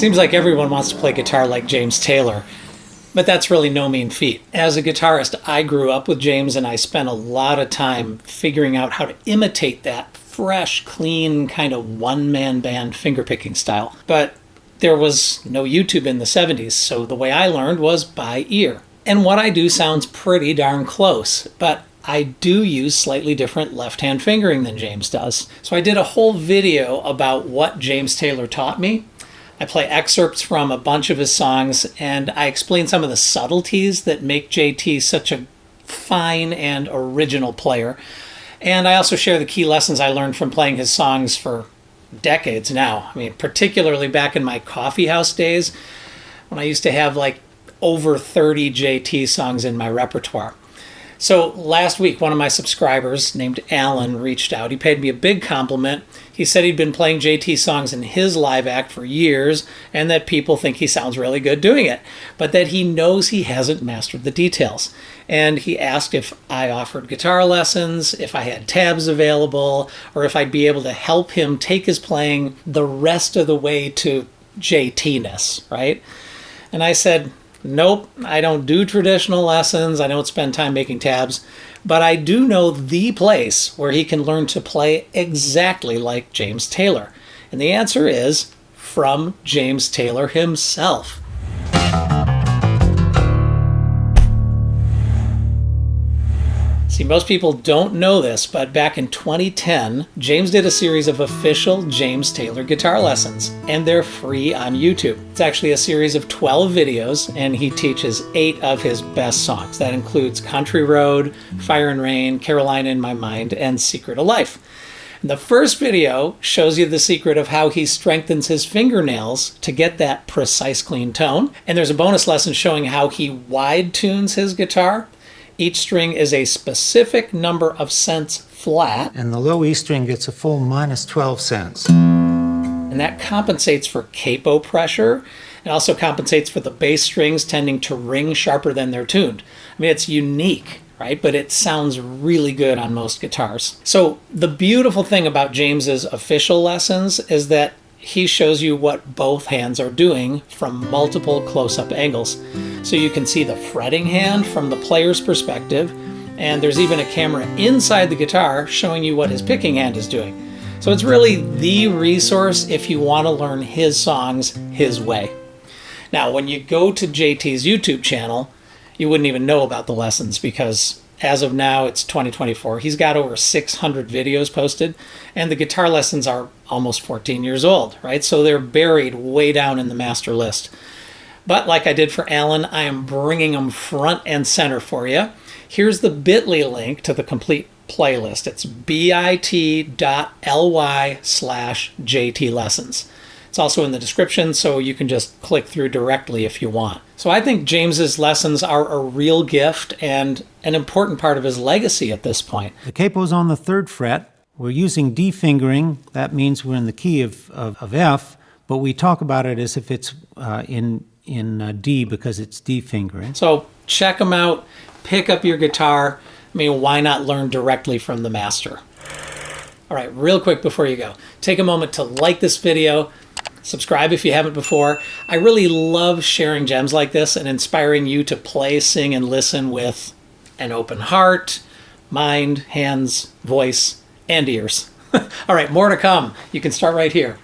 Seems like everyone wants to play guitar like James Taylor, but that's really no mean feat. As a guitarist, I grew up with James and I spent a lot of time figuring out how to imitate that fresh, clean, kind of one-man band fingerpicking style. But there was no YouTube in the 70s, so the way I learned was by ear. And what I do sounds pretty darn close, but I do use slightly different left-hand fingering than James does. So I did a whole video about what James Taylor taught me. I play excerpts from a bunch of his songs, and I explain some of the subtleties that make JT such a fine and original player. And I also share the key lessons I learned from playing his songs for decades now. I mean, particularly back in my coffee house days, when I used to have like over 30 JT songs in my repertoire. So last week, one of my subscribers named Alan reached out. He paid me a big compliment. He said he'd been playing JT songs in his live act for years and that people think he sounds really good doing it, but that he knows he hasn't mastered the details. And he asked if I offered guitar lessons, if I had tabs available, or if I'd be able to help him take his playing the rest of the way to JT-ness, right? And I said, nope, I don't do traditional lessons. I don't spend time making tabs, but I do know the place where he can learn to play exactly like James Taylor. And the answer is from James Taylor himself. See, most people don't know this, but back in 2010, James did a series of official James Taylor guitar lessons, and they're free on YouTube. It's actually a series of 12 videos, and he teaches 8 of his best songs. That includes Country Road, Fire and Rain, Carolina in My Mind, and Secret of Life. And the first video shows you the secret of how he strengthens his fingernails to get that precise, clean tone. And there's a bonus lesson showing how he wide tunes his guitar. Each string is a specific number of cents flat. And the low E string gets a full minus 12 cents. And that compensates for capo pressure. It also compensates for the bass strings tending to ring sharper than they're tuned. I mean, it's unique, right? But it sounds really good on most guitars. So the beautiful thing about James's official lessons is that he shows you what both hands are doing from multiple close-up angles. So you can see the fretting hand from the player's perspective, and there's even a camera inside the guitar showing you what his picking hand is doing. So it's really the resource if you want to learn his songs his way. Now, when you go to JT's YouTube channel, you wouldn't even know about the lessons because as of now, it's 2024. He's got over 600 videos posted, and the guitar lessons are almost 14 years old, right? So they're buried way down in the master list. But like I did for Alan, I am bringing them front and center for you. Here's the bit.ly link to the complete playlist. It's bit.ly/JT lessons. It's also in the description, so you can just click through directly if you want. So I think James's lessons are a real gift and an important part of his legacy at this point. The capo's on the 3rd fret. We're using D fingering. That means we're in the key of F, but we talk about it as if it's in D because it's D fingering. So check them out. Pick up your guitar. I mean, why not learn directly from the master? All right, real quick before you go, take a moment to like this video. Subscribe if you haven't before. I really love sharing gems like this and inspiring you to play, sing, and listen with an open heart, mind, hands, voice, and ears. All right, more to come. You can start right here.